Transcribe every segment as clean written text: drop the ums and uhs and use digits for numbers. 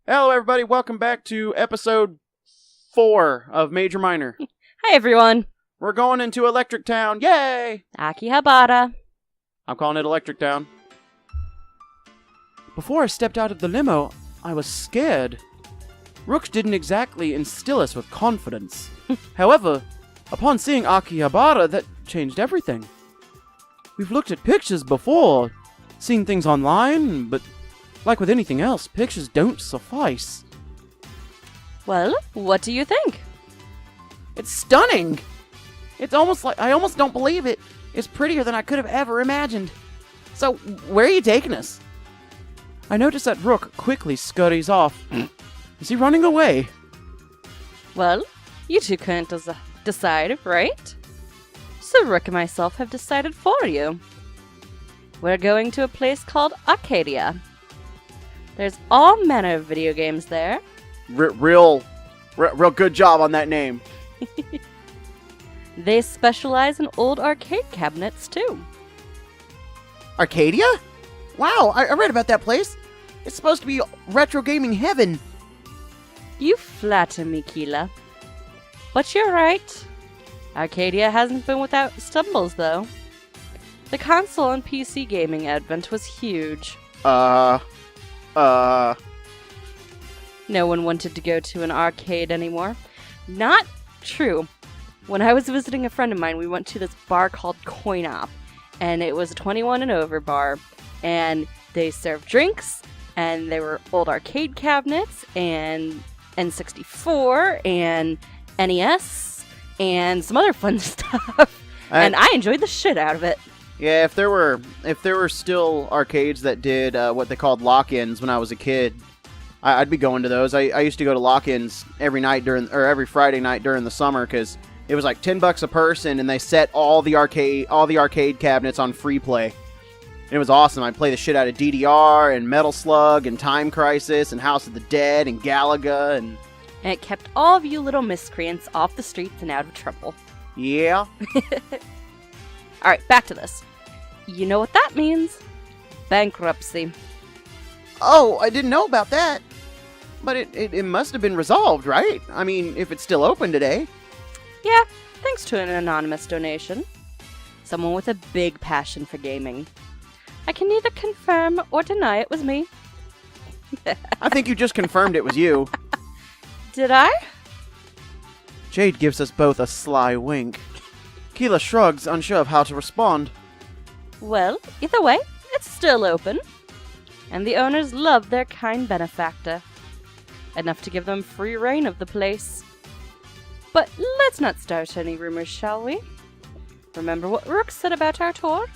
Hello, everybody. Welcome back to episode 4 of Major Minor. Hi, everyone. We're going into Electric Town. Yay! Akihabara. I'm calling it Electric Town. Before I stepped out of the limo, I was scared. Rook didn't exactly instill us with confidence. However, upon seeing Akihabara, that changed everything. We've looked at pictures before, seen things online, but like with anything else, pictures don't suffice. Well, what do you think? It's stunning! It's almost like I almost don't believe it. It's prettier than I could have ever imagined. So, where are you taking us? I notice that Rook quickly scurries off. Is he running away? Well, you two can't decide, right? So Rook and myself have decided for you. We're going to a place called Arcadia. There's all manner of video games there. Real good job on that name. They specialize in old arcade cabinets, too. Arcadia? Wow, I read about that place. It's supposed to be retro gaming heaven. You flatter me, Keela. But you're right. Arcadia hasn't been without stumbles, though. The console and PC gaming advent was huge. No one wanted to go to an arcade anymore. Not true. When I was visiting a friend of mine, we went to this bar called Coin Op, and it was a 21 and over bar, and they served drinks, and there were old arcade cabinets, and N64, and NES, and some other fun stuff, and I enjoyed the shit out of it. Yeah, if there were still arcades that did what they called lock-ins when I was a kid, I'd be going to those. I used to go to lock-ins every Friday night during the summer because it was like $10 a person, and they set all the arcade cabinets on free play. It was awesome. I'd play the shit out of DDR and Metal Slug and Time Crisis and House of the Dead and Galaga and it kept all of you little miscreants off the streets and out of trouble. Yeah. Alright, back to this. You know what that means? Bankruptcy. Oh, I didn't know about that. But it must have been resolved, right? I mean, if it's still open today. Yeah, thanks to an anonymous donation. Someone with a big passion for gaming. I can neither confirm or deny it was me. I think you just confirmed it was you. Did I? Jade gives us both a sly wink. Keela shrugs, unsure of how to respond. Well, either way, it's still open. And the owners love their kind benefactor. Enough to give them free reign of the place. But let's not start any rumors, shall we? Remember what Rook said about our tour?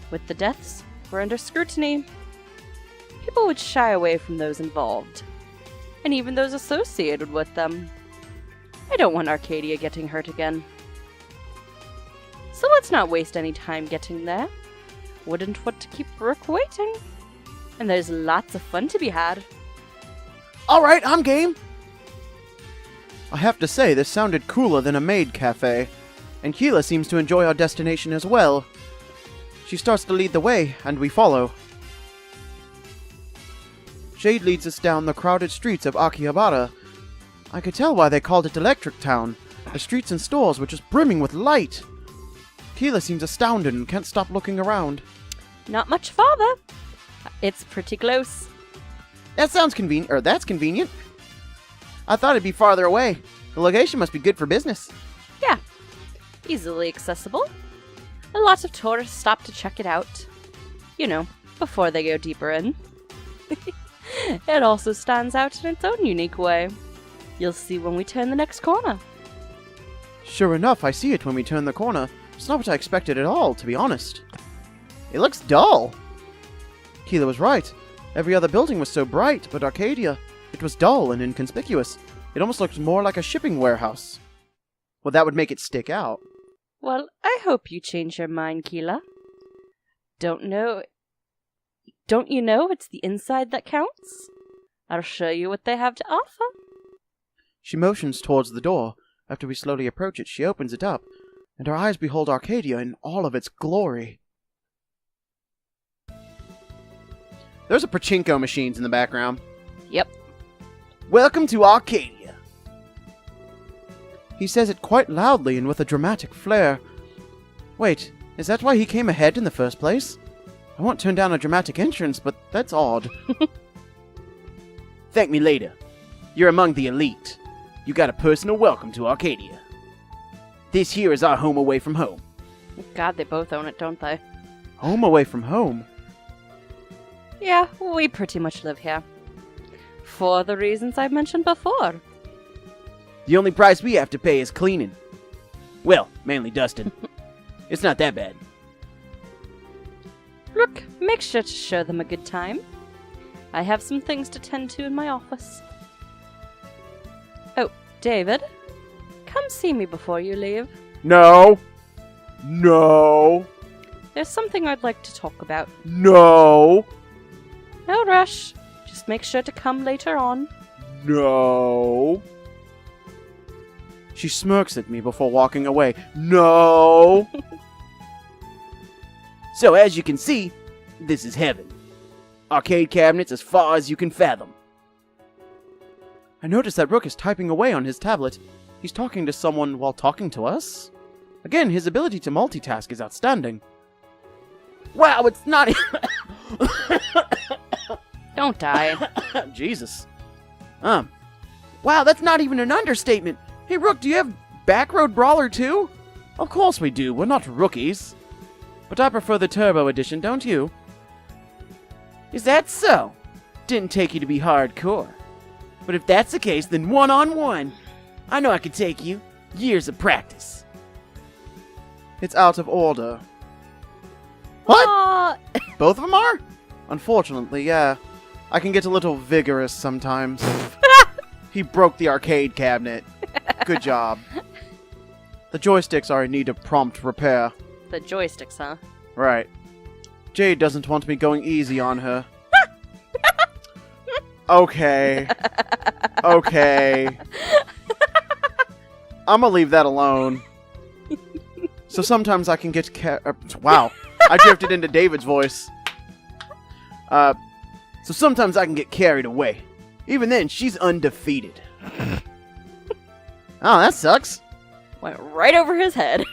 With the deaths, we're under scrutiny. People would shy away from those involved. And even those associated with them. I don't want Arcadia getting hurt again. So let's not waste any time getting there. Wouldn't want to keep Rook waiting. And there's lots of fun to be had. Alright, I'm game! I have to say, this sounded cooler than a maid cafe, and Keela seems to enjoy our destination as well. She starts to lead the way, and we follow. Jade leads us down the crowded streets of Akihabara. I could tell why they called it Electric Town. The streets and stores were just brimming with light. Keela seems astounded and can't stop looking around. Not much farther. It's pretty close. That sounds convenient, or that's convenient. I thought it'd be farther away. The location must be good for business. Yeah, easily accessible. A lot of tourists stop to check it out. You know, before they go deeper in. It also stands out in its own unique way. You'll see when we turn the next corner. Sure enough, I see it when we turn the corner. It's not what I expected at all, to be honest. It looks dull. Keela was right. Every other building was so bright, but Arcadia, it was dull and inconspicuous. It almost looked more like a shipping warehouse. Well, that would make it stick out. Well, I hope you change your mind, Keela. Don't you know it's the inside that counts? I'll show you what they have to offer. She motions towards the door. After we slowly approach it, she opens it up, and our eyes behold Arcadia in all of its glory. There's a pachinko machines in the background. Yep. Welcome to Arcadia. He says it quite loudly and with a dramatic flair. Wait, is that why he came ahead in the first place? I won't turn down a dramatic entrance, but that's odd. Thank me later. You're among the elite. You got a personal welcome to Arcadia. This here is our home away from home. God, they both own it, don't they? Home away from home? Yeah, we pretty much live here. For the reasons I've mentioned before. The only price we have to pay is cleaning. Well, mainly dusting. It's not that bad. Look, make sure to show them a good time. I have some things to tend to in my office. Oh, David, come see me before you leave. No. No. There's something I'd like to talk about. No. No rush. Just make sure to come later on. No. She smirks at me before walking away. No. So as you can see, this is heaven. Arcade cabinets as far as you can fathom. I notice that Rook is typing away on his tablet. He's talking to someone while talking to us? Again, his ability to multitask is outstanding. Wow, it's not... Don't die. Jesus. Wow, that's not even an understatement. Hey, Rook, do you have Backroad Brawler too? Of course we do. We're not rookies. But I prefer the Turbo Edition, don't you? Is that so? Didn't take you to be hardcore. But if that's the case, then one-on-one. I know I could take you. Years of practice. It's out of order. What? Both of them are? Unfortunately, yeah. I can get a little vigorous sometimes. He broke the arcade cabinet. Good job. The joysticks are in need of prompt repair. The joysticks, huh? Right. Jade doesn't want me going easy on her. Okay. Okay. I'm gonna leave that alone. So sometimes I can get wow. I drifted into David's voice. So sometimes I can get carried away. Even then, she's undefeated. Oh, that sucks. Went right over his head.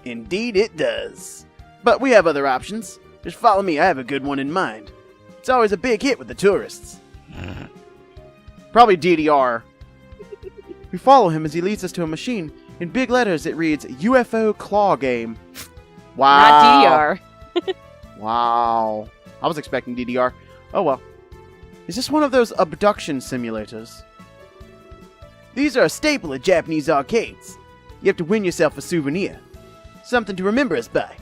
Indeed it does. But we have other options. Just follow me, I have a good one in mind. It's always a big hit with the tourists. Probably DDR. We follow him as he leads us to a machine. In big letters it reads, UFO Claw Game. Wow. Not DDR. Wow. I was expecting DDR. Oh well. Is this one of those abduction simulators? These are a staple at Japanese arcades. You have to win yourself a souvenir. Something to remember us by.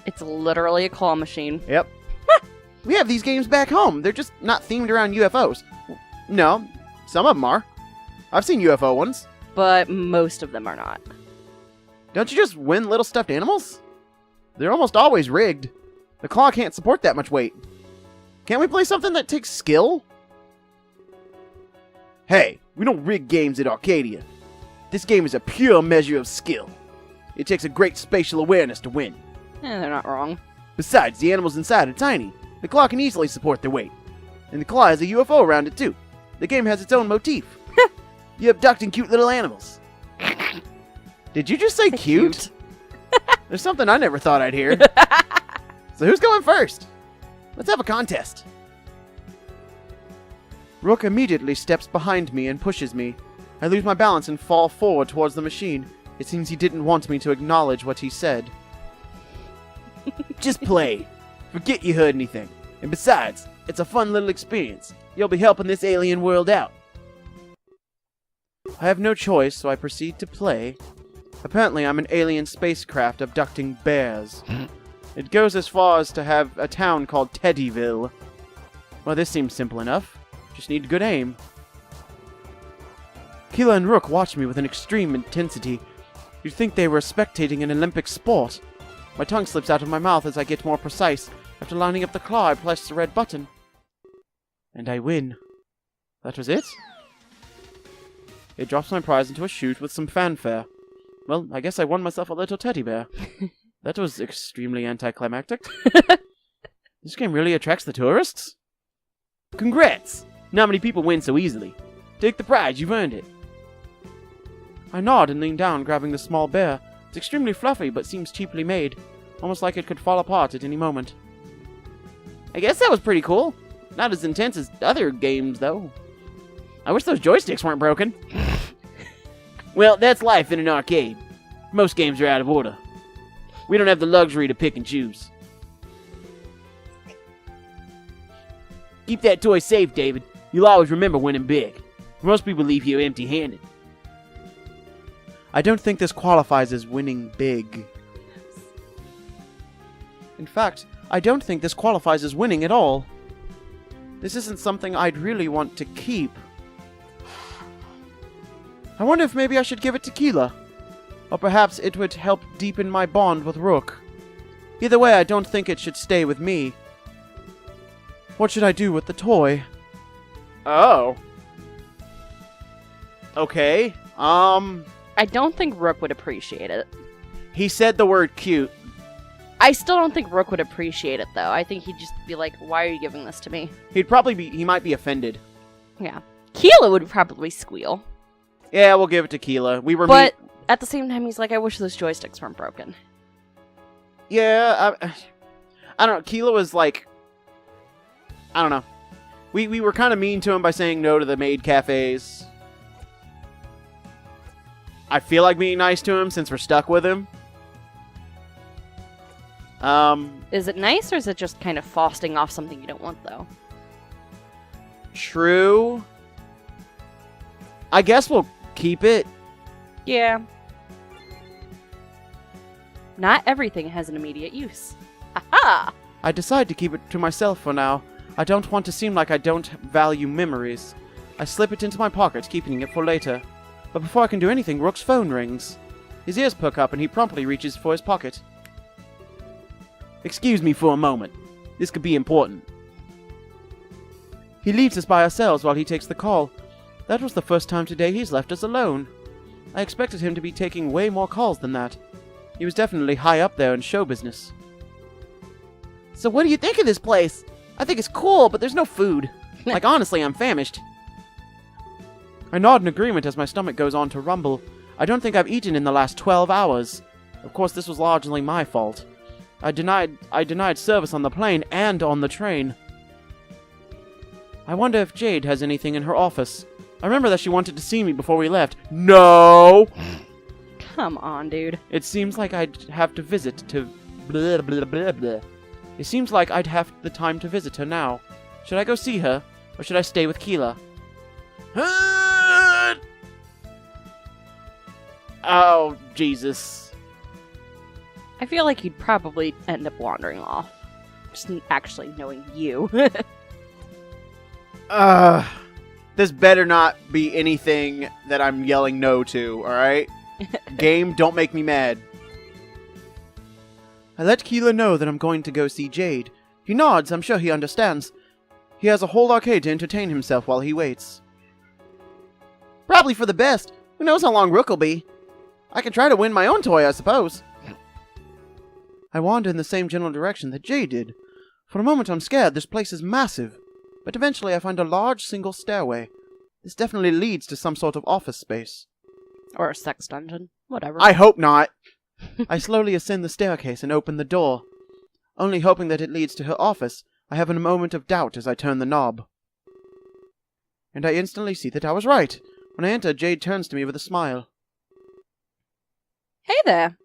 It's literally a claw machine. Yep. We have these games back home. They're just not themed around UFOs. No, some of them are. I've seen UFO ones. But most of them are not. Don't you just win little stuffed animals? They're almost always rigged. The claw can't support that much weight. Can't we play something that takes skill? Hey, we don't rig games at Arcadia. This game is a pure measure of skill. It takes a great spatial awareness to win. They're not wrong. Besides, the animals inside are tiny. The claw can easily support their weight. And the claw has a UFO around it too. The game has its own motif. You're abducting cute little animals. Did you just say cute? There's something I never thought I'd hear. So who's going first? Let's have a contest. Rook immediately steps behind me and pushes me. I lose my balance and fall forward towards the machine. It seems he didn't want me to acknowledge what he said. Just play. Forget you heard anything. And besides, it's a fun little experience. You'll be helping this alien world out. I have no choice, so I proceed to play. Apparently, I'm an alien spacecraft abducting bears. It goes as far as to have a town called Teddyville. Well, this seems simple enough. Just need good aim. Keela and Rook watch me with an extreme intensity. You'd think they were spectating an Olympic sport. My tongue slips out of my mouth as I get more precise. After lining up the claw, I press the red button. And I win. That was it? It drops my prize into a chute with some fanfare. Well, I guess I won myself a little teddy bear. That was extremely anticlimactic. This game really attracts the tourists? Congrats! Not many people win so easily. Take the prize, you've earned it. I nod and lean down, grabbing the small bear. It's extremely fluffy, but seems cheaply made. Almost like it could fall apart at any moment. I guess that was pretty cool. Not as intense as other games, though. I wish those joysticks weren't broken. Well, that's life in an arcade. Most games are out of order. We don't have the luxury to pick and choose. Keep that toy safe, David. You'll always remember winning big. Most people leave here empty-handed. I don't think this qualifies as winning big. In fact, I don't think this qualifies as winning at all. This isn't something I'd really want to keep. I wonder if maybe I should give it to Keela. Or perhaps it would help deepen my bond with Rook. Either way, I don't think it should stay with me. What should I do with the toy? Oh. Okay, I don't think Rook would appreciate it. he said the word cute. I still don't think Rook would appreciate it, though. I think he'd just be like, why are you giving this to me? He might be offended. Yeah. Keela would probably squeal. Yeah, we'll give it to Keela. But at the same time, he's like, I wish those joysticks weren't broken. Yeah, I don't know. Keela was like, I don't know. We were kind of mean to him by saying no to the maid cafes. I feel like being nice to him since we're stuck with him. Is it nice, or is it just kind of frosting off something you don't want, though? True. I guess we'll keep it. Yeah. Not everything has an immediate use. Ha-ha! I decide to keep it to myself for now. I don't want to seem like I don't value memories. I slip it into my pocket, keeping it for later. But before I can do anything, Rook's phone rings. His ears perk up and he promptly reaches for his pocket. Excuse me for a moment. This could be important. He leaves us by ourselves while he takes the call. That was the first time today he's left us alone. I expected him to be taking way more calls than that. He was definitely high up there in show business. So what do you think of this place? I think it's cool, but there's no food. Like, honestly, I'm famished. I nod in agreement as my stomach goes on to rumble. I don't think I've eaten in the last 12 hours. Of course, this was largely my fault. I denied service on the plane and on the train. I wonder if Jade has anything in her office. I remember that she wanted to see me before we left. No! Come on, dude. It seems like I'd have to visit to... blah, blah, blah, blah. It seems like I'd have the time to visit her now. Should I go see her, or should I stay with Keela? Oh, Jesus. I feel like you'd probably end up wandering off. Just actually knowing you. This better not be anything that I'm yelling no to, alright? Game, don't make me mad. I let Keela know that I'm going to go see Jade. He nods, I'm sure he understands. He has a whole arcade to entertain himself while he waits. Probably for the best. Who knows how long Rook will be? I can try to win my own toy, I suppose. I wander in the same general direction that Jade did. For a moment I'm scared, this place is massive. But eventually I find a large single stairway. This definitely leads to some sort of office space. Or a sex dungeon. Whatever. I hope not. I slowly ascend the staircase and open the door. Only hoping that it leads to her office, I have a moment of doubt as I turn the knob. And I instantly see that I was right. When I enter, Jade turns to me with a smile. Hey there.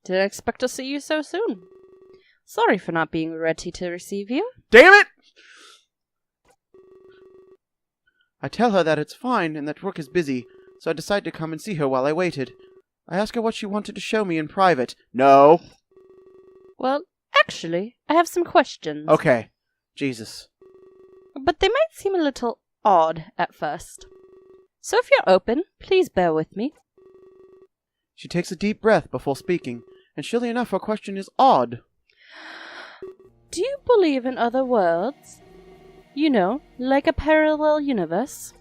Didn't expect to see you so soon. Sorry for not being ready to receive you. Damn it! I tell her that it's fine and that Rook is busy, so I decide to come and see her while I waited. I ask her what she wanted to show me in private. No. Well, actually, I have some questions. Okay. Jesus. But they might seem a little odd at first. So if you're open, please bear with me. She takes a deep breath before speaking, and surely enough her question is odd. Do you believe in other worlds? You know, like a parallel universe?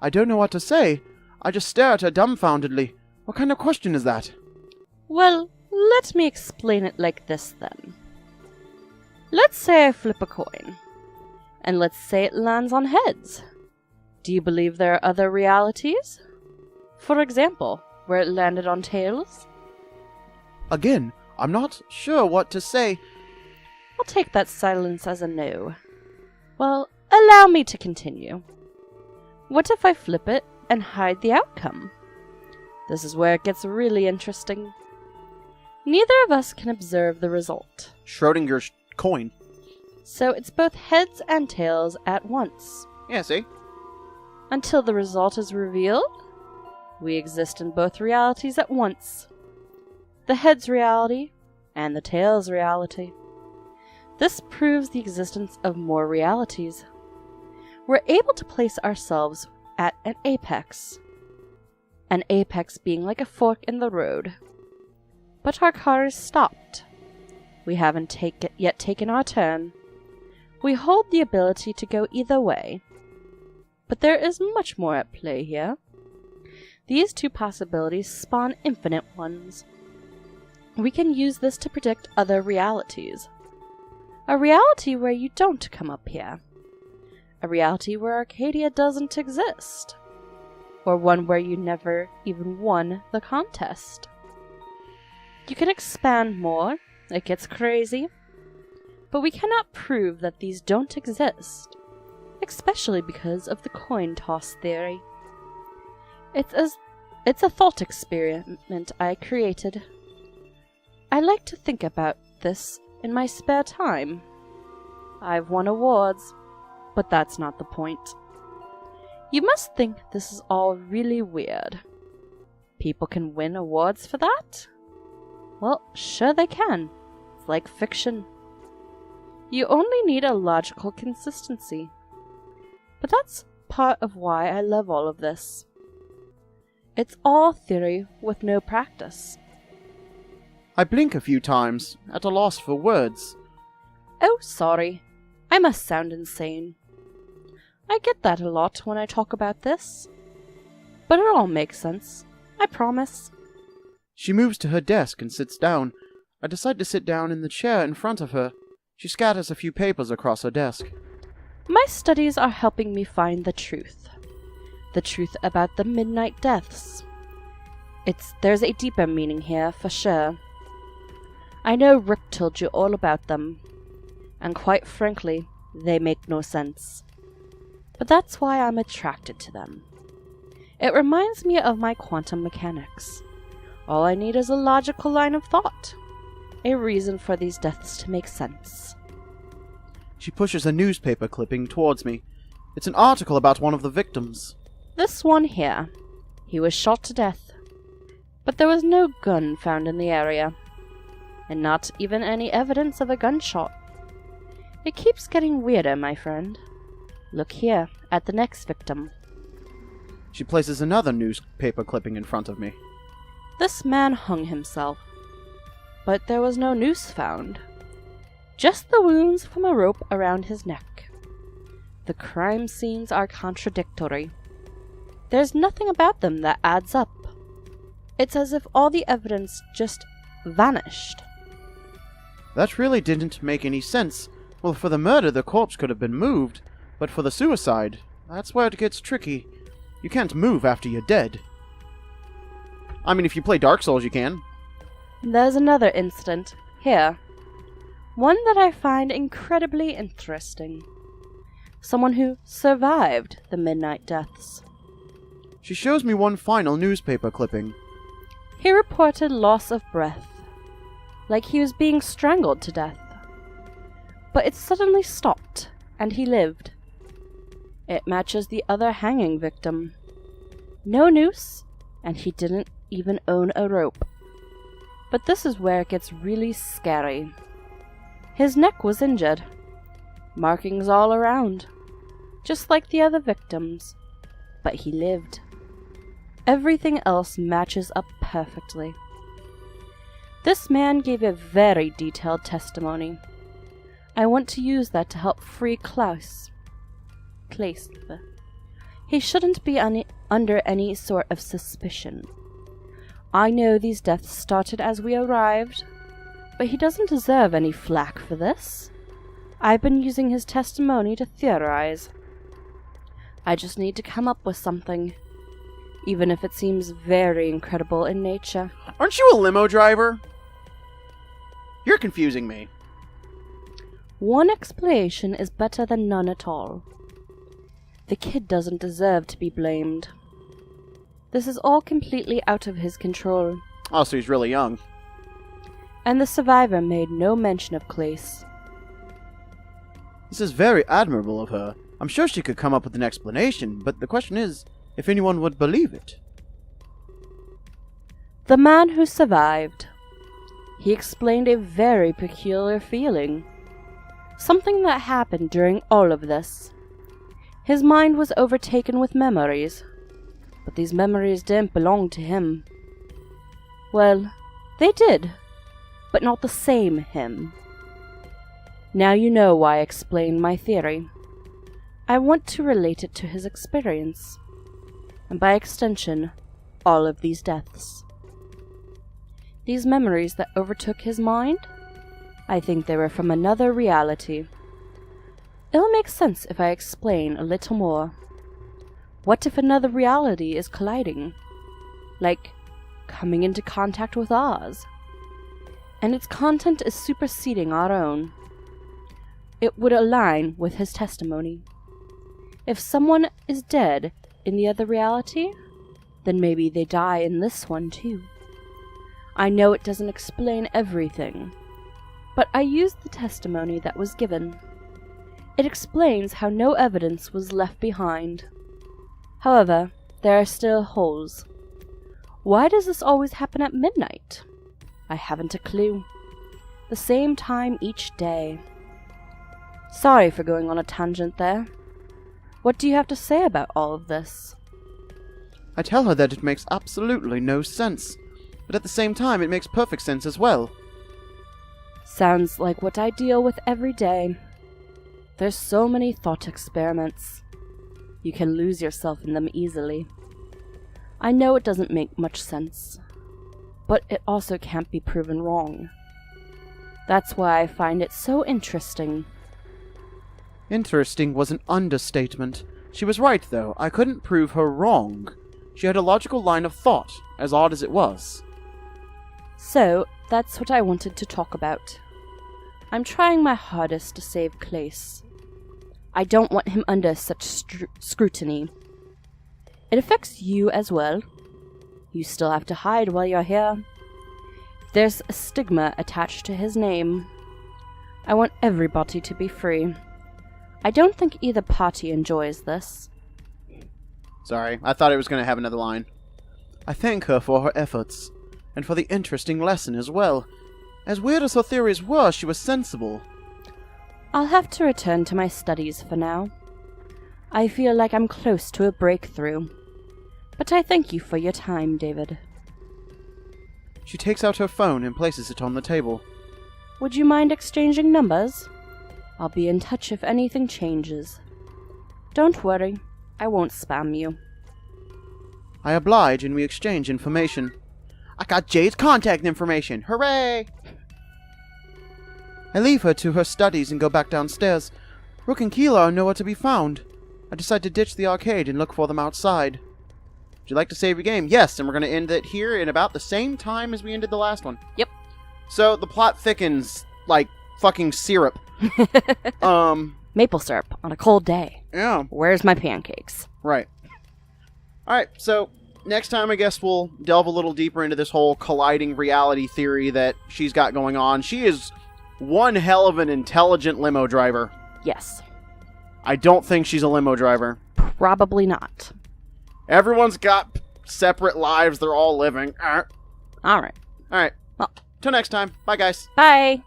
I don't know what to say. I just stare at her dumbfoundedly. What kind of question is that? Well, let me explain it like this then. Let's say I flip a coin. And let's say it lands on heads. Do you believe there are other realities? For example, where it landed on tails? Again, I'm not sure what to say. I'll take that silence as a no. Well, allow me to continue. What if I flip it and hide the outcome? This is where it gets really interesting. Neither of us can observe the result. Schrodinger's coin. So it's both heads and tails at once. Yeah, see? Until the result is revealed, we exist in both realities at once. The head's reality and the tail's reality. This proves the existence of more realities. We're able to place ourselves at an apex being like a fork in the road. But our car is stopped. We haven't yet taken our turn. We hold the ability to go either way. But there is much more at play here. These two possibilities spawn infinite ones. We can use this to predict other realities. A reality where you don't come up here. A reality where Arcadia doesn't exist. Or one where you never even won the contest. You can expand more, it gets crazy. But we cannot prove that these don't exist. Especially because of the coin toss theory. It's a thought experiment I created. I like to think about this in my spare time. I've won awards, but that's not the point. You must think this is all really weird. People can win awards for that? Well, sure they can. It's like fiction. You only need a logical consistency. But that's part of why I love all of this. It's all theory with no practice. I blink a few times, at a loss for words. Oh, sorry. I must sound insane. I get that a lot when I talk about this. But it all makes sense. I promise. She moves to her desk and sits down. I decide to sit down in the chair in front of her. She scatters a few papers across her desk. My studies are helping me find the truth. The truth about the midnight deaths. There's a deeper meaning here, for sure. I know Rick told you all about them, and quite frankly, they make no sense. But that's why I'm attracted to them. It reminds me of my quantum mechanics. All I need is a logical line of thought. A reason for these deaths to make sense. She pushes a newspaper clipping towards me. It's an article about one of the victims. This one here. He was shot to death. But there was no gun found in the area. And not even any evidence of a gunshot. It keeps getting weirder, my friend. Look here, at the next victim. She places another newspaper clipping in front of me. This man hung himself. But there was no noose found. Just the wounds from a rope around his neck. The crime scenes are contradictory. There's nothing about them that adds up. It's as if all the evidence just vanished. That really didn't make any sense. Well, for the murder, the corpse could have been moved. But for the suicide, that's where it gets tricky. You can't move after you're dead. I mean, if you play Dark Souls, you can. There's another incident, here. One that I find incredibly interesting. Someone who survived the midnight deaths. She shows me one final newspaper clipping. He reported loss of breath, like he was being strangled to death. But it suddenly stopped, and he lived. It matches the other hanging victim. No noose, and he didn't even own a rope. But this is where it gets really scary. His neck was injured. Markings all around. Just like the other victims. But he lived. Everything else matches up perfectly. This man gave a very detailed testimony. I want to use that to help free Klaus. He shouldn't be under any sort of suspicion. I know these deaths started as we arrived, but he doesn't deserve any flack for this. I've been using his testimony to theorize. I just need to come up with something, even if it seems very incredible in nature. Aren't you a limo driver? You're confusing me. One explanation is better than none at all. The kid doesn't deserve to be blamed. This is all completely out of his control. Oh, so he's really young. And the survivor made no mention of Clace. This is very admirable of her. I'm sure she could come up with an explanation, but the question is, if anyone would believe it. The man who survived. He explained a very peculiar feeling. Something that happened during all of this. His mind was overtaken with memories, but these memories didn't belong to him. Well, they did, but not the same him. Now you know why I explained my theory. I want to relate it to his experience, and by extension, all of these deaths. These memories that overtook his mind? I think they were from another reality. It'll make sense if I explain a little more. What if another reality is colliding? Like, coming into contact with ours? And its content is superseding our own. It would align with his testimony. If someone is dead in the other reality, then maybe they die in this one too. I know it doesn't explain everything, but I used the testimony that was given. It explains how no evidence was left behind. However, there are still holes. Why does this always happen at midnight? I haven't a clue. The same time each day. Sorry for going on a tangent there. What do you have to say about all of this? I tell her that it makes absolutely no sense, but at the same time it makes perfect sense as well. Sounds like what I deal with every day. There's so many thought experiments. You can lose yourself in them easily. I know it doesn't make much sense, but it also can't be proven wrong. That's why I find it so interesting. Interesting was an understatement. She was right, though. I couldn't prove her wrong. She had a logical line of thought, as odd as it was. So, that's what I wanted to talk about. I'm trying my hardest to save Clace. I don't want him under such scrutiny. It affects you as well. You still have to hide while you're here. There's a stigma attached to his name. I want everybody to be free. I don't think either party enjoys this. Sorry, I thought it was going to have another line. I thank her for her efforts, and for the interesting lesson as well. As weird as her theories were, she was sensible. I'll have to return to my studies for now. I feel like I'm close to a breakthrough. But I thank you for your time, David. She takes out her phone and places it on the table. Would you mind exchanging numbers? I'll be in touch if anything changes. Don't worry, I won't spam you. I oblige and we exchange information. I got Jade's contact information! Hooray! I leave her to her studies and go back downstairs. Rook and Keeler are nowhere to be found. I decide to ditch the arcade and look for them outside. Would you like to save your game? Yes, and we're going to end it here in about the same time as we ended the last one. Yep. So the plot thickens like fucking syrup. Maple syrup on a cold day. Yeah. Where's my pancakes? Right. Alright, so next time I guess we'll delve a little deeper into this whole colliding reality theory that she's got going on. She is one hell of an intelligent limo driver. Yes. I don't think she's a limo driver. Probably not. Everyone's got separate lives they're all living. Alright. Alright. Well. Till next time. Bye, guys. Bye.